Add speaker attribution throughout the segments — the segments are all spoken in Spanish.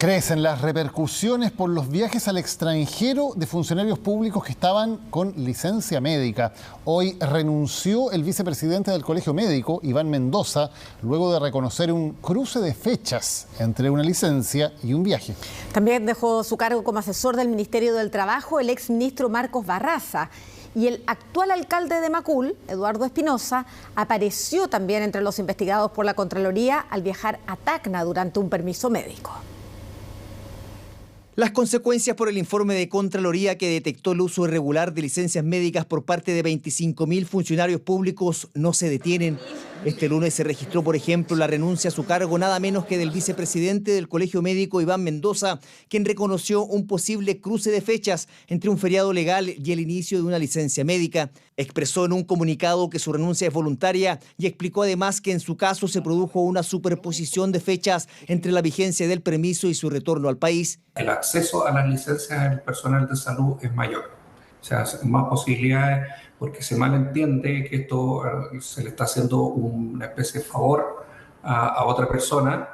Speaker 1: Crecen las repercusiones por los viajes al extranjero de funcionarios públicos que estaban con licencia médica. Hoy renunció el vicepresidente del Colegio Médico, Iván Mendoza, luego de reconocer un cruce de fechas entre una licencia y un viaje.
Speaker 2: También dejó su cargo como asesor del Ministerio del Trabajo el exministro Marcos Barraza. Y el actual alcalde de Macul, Eduardo Espinosa, apareció también entre los investigados por la Contraloría al viajar a Tacna durante un permiso médico.
Speaker 3: Las consecuencias por el informe de Contraloría que detectó el uso irregular de licencias médicas por parte de 25.000 funcionarios públicos no se detienen. Este lunes se registró, por ejemplo, la renuncia a su cargo nada menos que del vicepresidente del Colegio Médico, Iván Mendoza, quien reconoció un posible cruce de fechas entre un feriado legal y el inicio de una licencia médica. Expresó en un comunicado que su renuncia es voluntaria y explicó además que en su caso se produjo una superposición de fechas entre la vigencia del permiso y su retorno al país.
Speaker 4: El acceso a las licencias del personal de salud es mayor. O sea, más posibilidades porque se malentiende que esto se le está haciendo una especie de favor a otra persona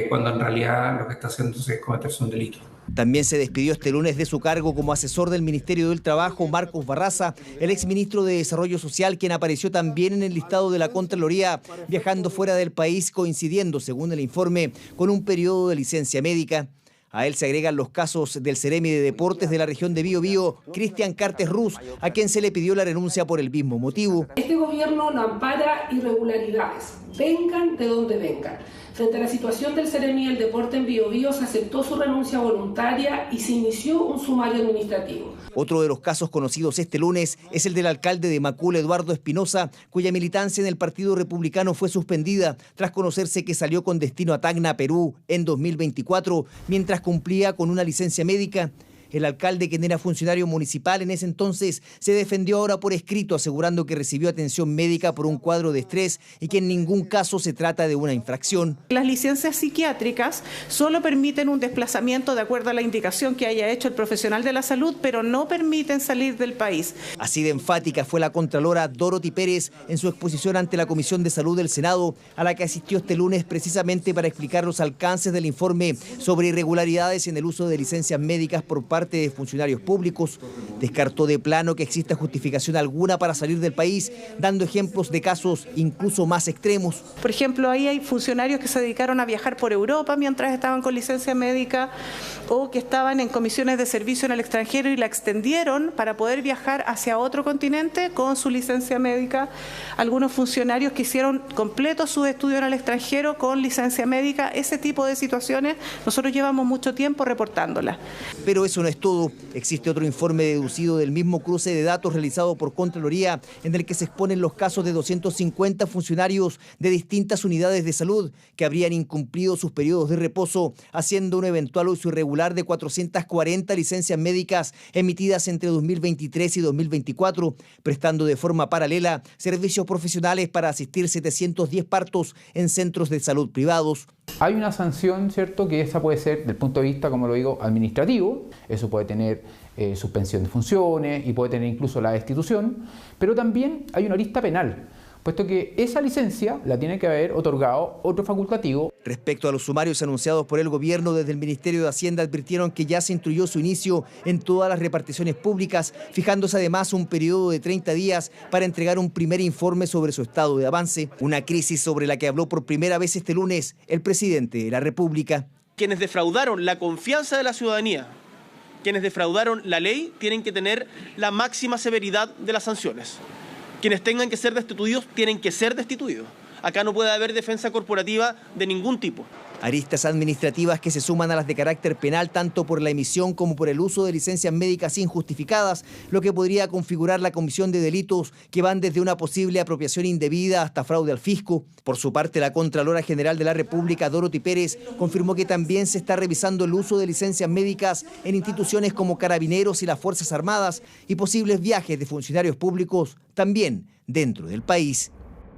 Speaker 4: cuando en realidad lo que está haciendo es cometerse un delito.
Speaker 3: También se despidió este lunes de su cargo como asesor del Ministerio del Trabajo Marcos Barraza, el exministro de Desarrollo Social, quien apareció también en el listado de la Contraloría, viajando fuera del país, coincidiendo, según el informe, con un periodo de licencia médica. A él se agregan los casos del Ceremi de Deportes de la región de Biobío, Cristian Cartes Ruz, a quien se le pidió la renuncia por el mismo motivo.
Speaker 5: Este gobierno no ampara irregularidades, vengan de donde vengan. Frente a la situación del Ceremi del Deporte en Biobío, se aceptó su renuncia voluntaria y se inició un sumario administrativo.
Speaker 3: Otro de los casos conocidos este lunes es el del alcalde de Macul, Eduardo Espinosa, cuya militancia en el Partido Republicano fue suspendida tras conocerse que salió con destino a Tacna, Perú, en 2024, mientras cumplía con una licencia médica. El alcalde, quien era funcionario municipal en ese entonces, se defendió ahora por escrito, asegurando que recibió atención médica por un cuadro de estrés y que en ningún caso se trata de una infracción.
Speaker 6: Las licencias psiquiátricas solo permiten un desplazamiento de acuerdo a la indicación que haya hecho el profesional de la salud, pero no permiten salir del país.
Speaker 3: Así de enfática fue la contralora Dorothy Pérez en su exposición ante la Comisión de Salud del Senado, a la que asistió este lunes precisamente para explicar los alcances del informe sobre irregularidades en el uso de licencias médicas por parte de funcionarios públicos. Descartó de plano que exista justificación alguna para salir del país, dando ejemplos de casos incluso más extremos.
Speaker 6: Por ejemplo, ahí hay funcionarios que se dedicaron a viajar por Europa mientras estaban con licencia médica o que estaban en comisiones de servicio en el extranjero y la extendieron para poder viajar hacia otro continente con su licencia médica. Algunos funcionarios que hicieron completo su estudio en el extranjero con licencia médica. Ese tipo de situaciones nosotros llevamos mucho tiempo reportándolas.
Speaker 3: Pero eso no es todo. Existe otro informe deducido del mismo cruce de datos realizado por Contraloría, en el que se exponen los casos de 250 funcionarios de distintas unidades de salud que habrían incumplido sus periodos de reposo, haciendo un eventual uso irregular de 440 licencias médicas emitidas entre 2023 y 2024, prestando de forma paralela servicios profesionales para asistir 710 partos en centros de salud privados.
Speaker 7: Hay una sanción, ¿cierto?, que esa puede ser, del punto de vista, como lo digo, administrativo. Eso puede tener suspensión de funciones y puede tener incluso la destitución, pero también hay una arista penal, puesto que esa licencia la tiene que haber otorgado otro facultativo.
Speaker 3: Respecto a los sumarios anunciados por el gobierno, desde el Ministerio de Hacienda advirtieron que ya se instruyó su inicio en todas las reparticiones públicas, fijándose además un periodo de 30 días para entregar un primer informe sobre su estado de avance. Una crisis sobre la que habló por primera vez este lunes el presidente de la República.
Speaker 8: Quienes defraudaron la confianza de la ciudadanía, quienes defraudaron la ley, tienen que tener la máxima severidad de las sanciones. Quienes tengan que ser destituidos, tienen que ser destituidos. Acá no puede haber defensa corporativa de ningún tipo.
Speaker 3: Aristas administrativas que se suman a las de carácter penal tanto por la emisión como por el uso de licencias médicas injustificadas, lo que podría configurar la comisión de delitos que van desde una posible apropiación indebida hasta fraude al fisco. Por su parte, la Contralora General de la República, Dorothy Pérez, confirmó que también se está revisando el uso de licencias médicas en instituciones como Carabineros y las Fuerzas Armadas y posibles viajes de funcionarios públicos también dentro del país.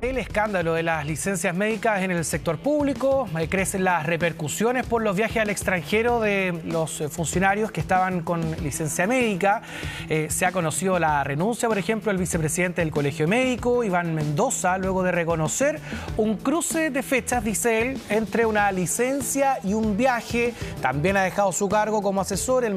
Speaker 9: El escándalo de las licencias médicas en el sector público, crecen las repercusiones por los viajes al extranjero de los funcionarios que estaban con licencia médica. Se ha conocido la renuncia, por ejemplo, del vicepresidente del Colegio Médico, Iván Mendoza, luego de reconocer un cruce de fechas, dice él, entre una licencia y un viaje. También ha dejado su cargo como asesor del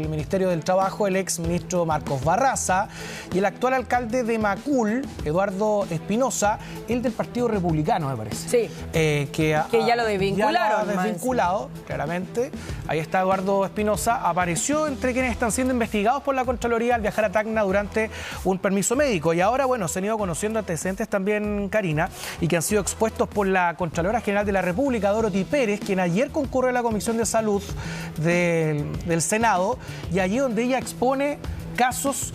Speaker 9: Ministerio del Trabajo el ex ministro Marcos Barraza y el actual alcalde de Macul, Eduardo Espinosa, el del Partido Republicano, me parece.
Speaker 10: Sí. Que ya lo desvincularon.
Speaker 9: Ya lo ha desvinculado, claramente. Ahí está Eduardo Espinosa. Apareció entre quienes están siendo investigados por la Contraloría al viajar a Tacna durante un permiso médico. Y ahora, bueno, se han ido conociendo antecedentes también, Karina, y que han sido expuestos por la Contralora General de la República, Dorothy Pérez, quien ayer concurrió a la Comisión de Salud del Senado, y allí donde ella expone casos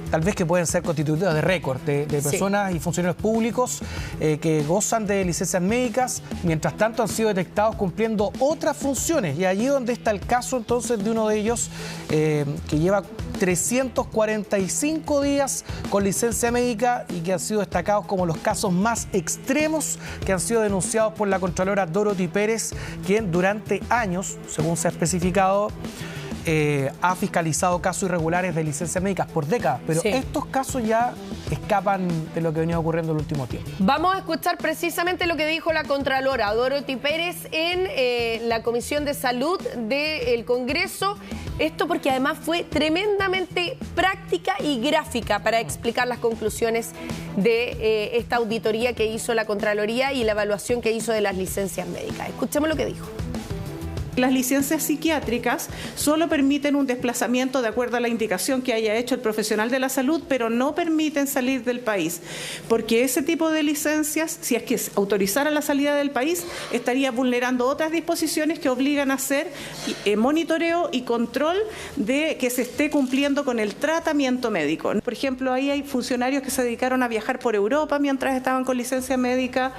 Speaker 9: tal vez que pueden ser constitutivos de récord de personas y funcionarios públicos que gozan de licencias médicas, mientras tanto han sido detectados cumpliendo otras funciones. Y allí donde está el caso entonces de uno de ellos que lleva 345 días con licencia médica y que han sido destacados como los casos más extremos que han sido denunciados por la Contralora Dorothy Pérez, quien durante años, según se ha especificado, ha fiscalizado casos irregulares de licencias médicas por décadas, pero estos casos ya escapan de lo que venía ocurriendo en el último tiempo.
Speaker 10: Vamos a escuchar precisamente lo que dijo la Contralora Dorothy Pérez en la Comisión de Salud del Congreso. Esto porque además fue tremendamente práctica y gráfica para explicar las conclusiones de esta auditoría que hizo la Contraloría y la evaluación que hizo de las licencias médicas. Escuchemos lo que dijo.
Speaker 6: Las licencias psiquiátricas solo permiten un desplazamiento de acuerdo a la indicación que haya hecho el profesional de la salud, pero no permiten salir del país, porque ese tipo de licencias, si es que autorizara la salida del país, estaría vulnerando otras disposiciones que obligan a hacer monitoreo y control de que se esté cumpliendo con el tratamiento médico. Por ejemplo, ahí hay funcionarios que se dedicaron a viajar por Europa mientras estaban con licencia médica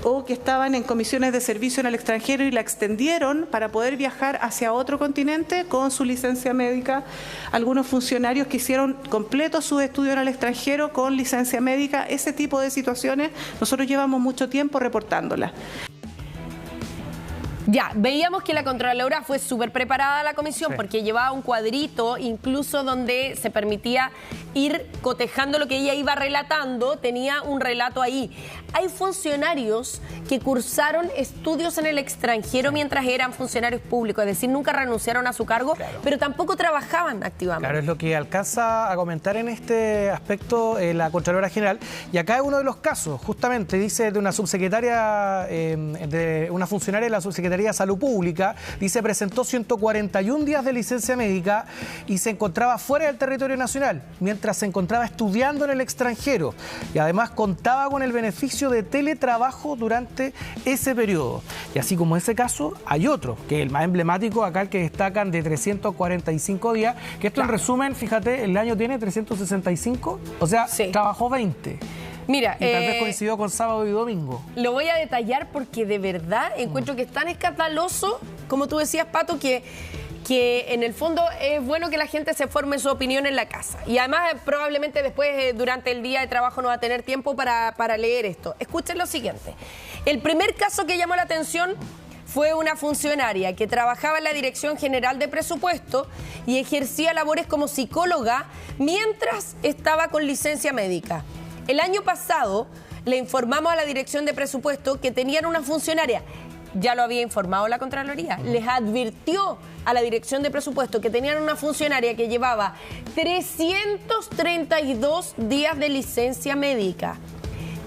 Speaker 6: o que estaban en comisiones de servicio en el extranjero y la extendieron para poder viajar hacia otro continente con su licencia médica. Algunos funcionarios que hicieron completo sus estudios en el extranjero con licencia médica. Ese tipo de situaciones nosotros llevamos mucho tiempo reportándolas.
Speaker 10: Ya, veíamos que la Contralora fue súper preparada a la comisión porque llevaba un cuadrito incluso donde se permitía ir cotejando lo que ella iba relatando, tenía un relato ahí. Hay funcionarios que cursaron estudios en el extranjero mientras eran funcionarios públicos, es decir, nunca renunciaron a su cargo, pero tampoco trabajaban activamente.
Speaker 9: Claro, es lo que alcanza a comentar en este aspecto la Contralora General. Y acá es uno de los casos, justamente, dice de una subsecretaria, de una funcionaria de la Subsecretaría de Salud Pública, dice, presentó 141 días de licencia médica y se encontraba fuera del territorio nacional, mientras se encontraba estudiando en el extranjero. Y además contaba con el beneficio de teletrabajo durante ese periodo. Y así como ese caso, hay otro, que es el más emblemático, acá el que destacan de 345 días, que esto en resumen, fíjate, el año tiene 365, o sea, trabajó 20.
Speaker 10: Mira,
Speaker 9: y tal vez coincidió con sábado y domingo.
Speaker 10: Lo voy a detallar porque de verdad encuentro que es tan escandaloso, como tú decías, Pato, que en el fondo es bueno que la gente se forme su opinión en la casa. Y además probablemente después, durante el día de trabajo, no va a tener tiempo para leer esto. Escuchen lo siguiente. El primer caso que llamó la atención fue una funcionaria que trabajaba en la Dirección General de Presupuesto y ejercía labores como psicóloga mientras estaba con licencia médica. El año pasado le informamos a la Dirección de Presupuesto que tenían una funcionaria, ya lo había informado la Contraloría, les advirtió a la Dirección de Presupuesto que tenían una funcionaria que llevaba 332 días de licencia médica,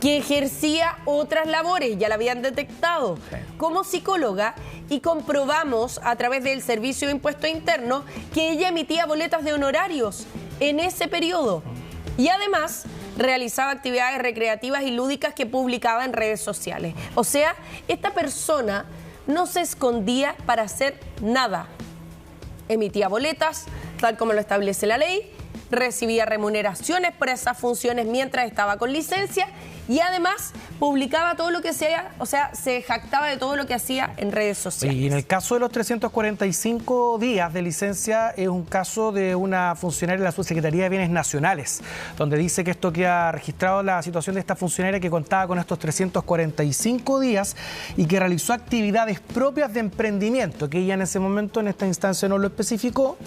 Speaker 10: que ejercía otras labores, ya la habían detectado como psicóloga, y comprobamos a través del Servicio de Impuesto Interno que ella emitía boletas de honorarios en ese periodo. Y además realizaba actividades recreativas y lúdicas que publicaba en redes sociales. O sea, esta persona no se escondía para hacer nada. Emitía boletas, tal como lo establece la ley, recibía remuneraciones por esas funciones mientras estaba con licencia y además publicaba todo lo que hacía, o sea, se jactaba de todo lo que hacía en redes sociales.
Speaker 9: Y en el caso de los 345 días de licencia es un caso de una funcionaria de la Subsecretaría de Bienes Nacionales, donde dice que esto queda registrado la situación de esta funcionaria que contaba con estos 345 días y que realizó actividades propias de emprendimiento, que ella en ese momento, en esta instancia, no lo especificó,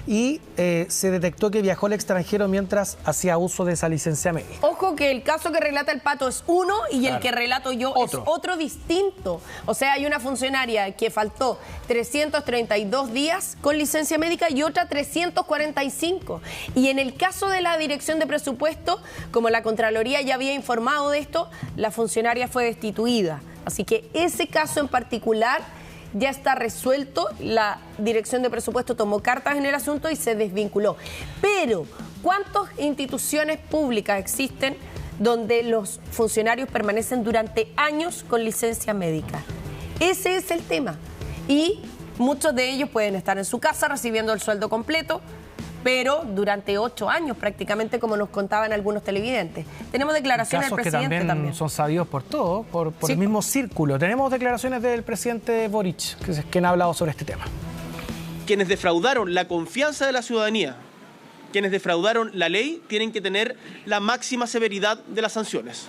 Speaker 9: y se detectó que viajó al extranjero mientras hacía uso de esa licencia médica.
Speaker 10: Ojo que el caso que relata el Pato es uno y el que relato yo es otro distinto. O sea, hay una funcionaria que faltó 332 días con licencia médica y otra 345. Y en el caso de la Dirección de Presupuesto, como la Contraloría ya había informado de esto, la funcionaria fue destituida. Así que ese caso en particular ya está resuelto, la Dirección de Presupuesto tomó cartas en el asunto y se desvinculó. Pero, ¿cuántas instituciones públicas existen donde los funcionarios permanecen durante años con licencia médica? Ese es el tema. Y muchos de ellos pueden estar en su casa recibiendo el sueldo completo, pero durante 8 años prácticamente, como nos contaban algunos televidentes. Tenemos declaraciones del presidente
Speaker 9: que también son sabidos por todos, por el mismo círculo. Tenemos declaraciones del presidente Boric, que es quien ha hablado sobre este tema.
Speaker 8: Quienes defraudaron la confianza de la ciudadanía, quienes defraudaron la ley, tienen que tener la máxima severidad de las sanciones.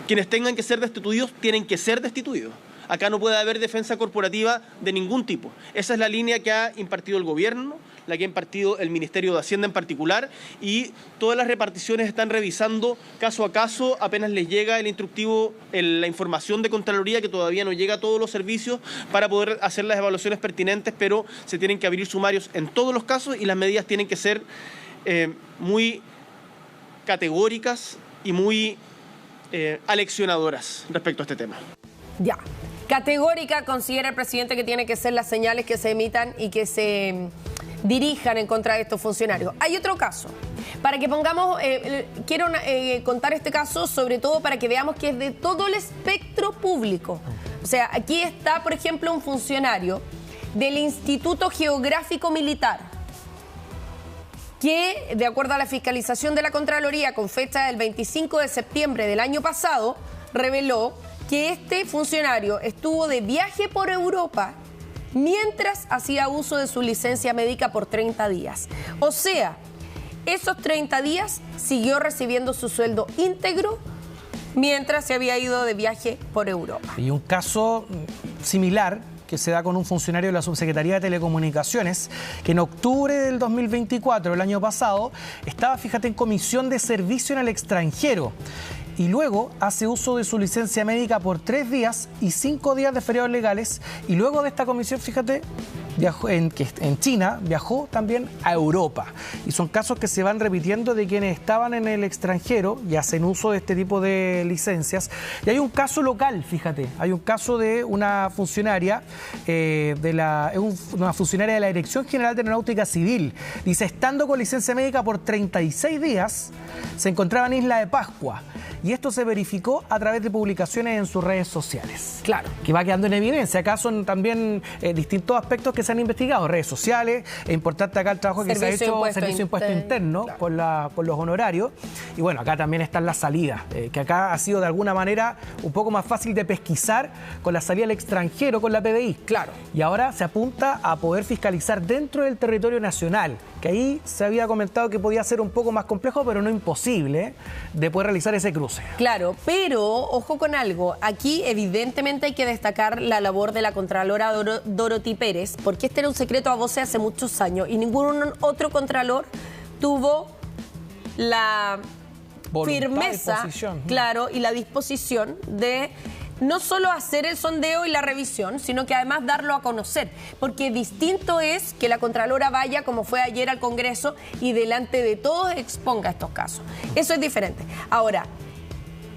Speaker 8: Quienes tengan que ser destituidos, tienen que ser destituidos. Acá no puede haber defensa corporativa de ningún tipo. Esa es la línea que ha impartido el gobierno, la que ha impartido el Ministerio de Hacienda en particular, y todas las reparticiones están revisando caso a caso, apenas les llega el instructivo, la información de Contraloría, que todavía no llega a todos los servicios para poder hacer las evaluaciones pertinentes, pero se tienen que abrir sumarios en todos los casos y las medidas tienen que ser muy categóricas y muy aleccionadoras respecto a este tema.
Speaker 10: Ya. Categórica considera el presidente que tiene que ser las señales que se emitan y que se dirijan en contra de estos funcionarios. Hay otro caso. Para que pongamos, quiero contar este caso sobre todo para que veamos que es de todo el espectro público. O sea, aquí está, por ejemplo, un funcionario del Instituto Geográfico Militar que, de acuerdo a la fiscalización de la Contraloría con fecha del 25 de septiembre del año pasado, reveló que este funcionario estuvo de viaje por Europa mientras hacía uso de su licencia médica por 30 días. O sea, esos 30 días siguió recibiendo su sueldo íntegro mientras se había ido de viaje por Europa.
Speaker 9: Y un caso similar que se da con un funcionario de la Subsecretaría de Telecomunicaciones, que en octubre del 2024, el año pasado, estaba, fíjate, en comisión de servicio en el extranjero. Y luego hace uso de su licencia médica por 3 días y 5 días de feriados legales. Y luego de esta comisión, fíjate, viajó en China, viajó también a Europa. Y son casos que se van repitiendo de quienes estaban en el extranjero y hacen uso de este tipo de licencias. Y hay un caso local, fíjate, hay un caso de una funcionaria, una funcionaria de la Dirección General de Aeronáutica Civil. Dice, estando con licencia médica por 36 días, se encontraba en Isla de Pascua. Y esto se verificó a través de publicaciones en sus redes sociales.
Speaker 10: Claro.
Speaker 9: Que va quedando en evidencia. Acá son también distintos aspectos que se han investigado. Redes sociales, es importante acá el trabajo que se ha hecho, servicio de impuesto interno, claro, por los honorarios. Y bueno, acá también están las salidas, que acá ha sido de alguna manera un poco más fácil de pesquisar con la salida al extranjero, con la PDI.
Speaker 10: Claro.
Speaker 9: Y ahora se apunta a poder fiscalizar dentro del territorio nacional, que ahí se había comentado que podía ser un poco más complejo, pero no imposible, de poder realizar ese cruce.
Speaker 10: Claro, pero ojo con algo. Aquí evidentemente hay que destacar la labor de la Contralora Dorothy Pérez, porque este era un secreto a voces hace muchos años y ningún otro Contralor tuvo la firmeza, claro, y la disposición de no solo hacer el sondeo y la revisión, sino que además darlo a conocer, porque distinto es que la Contralora vaya, como fue ayer, al Congreso y delante de todos exponga estos casos. Eso es diferente. Ahora,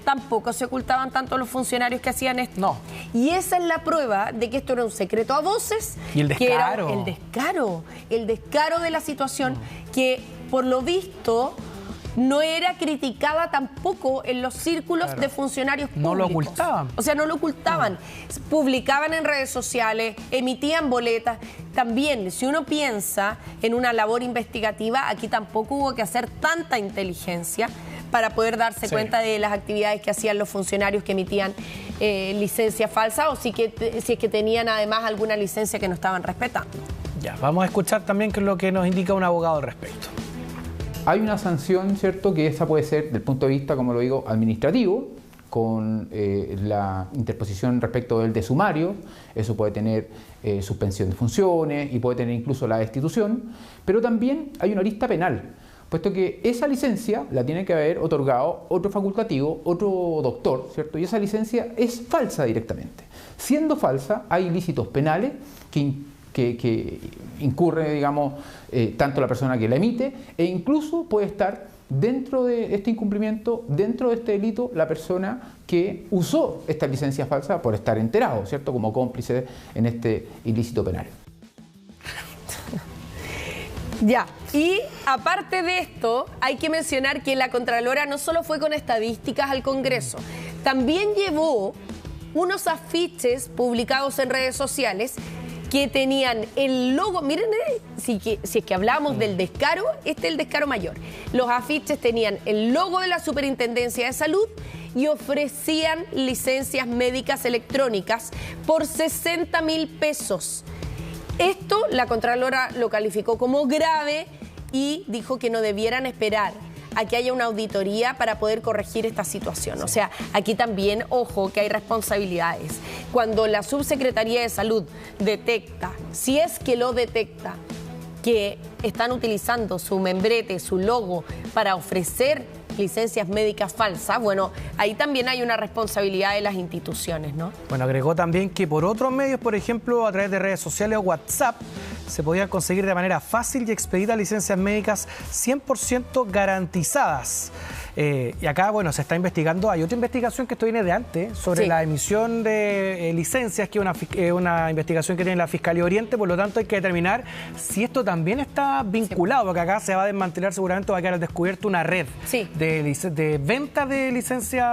Speaker 10: tampoco se ocultaban tanto los funcionarios que hacían esto.
Speaker 9: No.
Speaker 10: Y esa es la prueba de que esto era un secreto a voces.
Speaker 9: Y el descaro.
Speaker 10: Que era el descaro de la situación, que por lo visto no era criticada tampoco en los círculos de funcionarios públicos.
Speaker 9: No lo ocultaban.
Speaker 10: O sea, no lo ocultaban. Publicaban en redes sociales, emitían boletas. También, si uno piensa en una labor investigativa, aquí tampoco hubo que hacer tanta inteligencia para poder darse cuenta de las actividades que hacían los funcionarios que emitían licencia falsa o si es que tenían además alguna licencia que no estaban respetando.
Speaker 9: Ya, vamos a escuchar también qué es lo que nos indica un abogado al respecto.
Speaker 7: Hay una sanción, ¿cierto?, que esa puede ser, desde el punto de vista, como lo digo, administrativo, con la interposición respecto del desumario. Eso puede tener suspensión de funciones y puede tener incluso la destitución, pero también hay una arista penal, puesto que esa licencia la tiene que haber otorgado otro facultativo, otro doctor, ¿cierto? Y esa licencia es falsa directamente. Siendo falsa, hay ilícitos penales que incurre, digamos, tanto la persona que la emite e incluso puede estar dentro de este incumplimiento, dentro de este delito, la persona que usó esta licencia falsa por estar enterado, ¿cierto?, como cómplice en este ilícito penal.
Speaker 10: Ya, y aparte de esto, hay que mencionar que la Contralora no solo fue con estadísticas al Congreso, también llevó unos afiches publicados en redes sociales que tenían el logo, miren, si es que hablamos del descaro, este es el descaro mayor. Los afiches tenían el logo de la Superintendencia de Salud y ofrecían licencias médicas electrónicas por 60.000 pesos. Esto la Contralora lo calificó como grave y dijo que no debieran esperar a que haya una auditoría para poder corregir esta situación. O sea, aquí también, ojo, que hay responsabilidades. Cuando la Subsecretaría de Salud detecta, si es que lo detecta, que están utilizando su membrete, su logo, para ofrecer licencias médicas falsas, bueno, ahí también hay una responsabilidad de las instituciones, ¿no?
Speaker 9: Bueno, agregó también que por otros medios, por ejemplo, a través de redes sociales o WhatsApp, se podían conseguir de manera fácil y expedita licencias médicas 100% garantizadas. Y acá, bueno, se está investigando, hay otra investigación que esto viene de antes, sobre la emisión de licencias, que es una investigación que tiene la Fiscalía Oriente, por lo tanto hay que determinar si esto también está vinculado, porque acá se va a desmantelar, seguramente va a quedar al descubierto una red de venta de licencias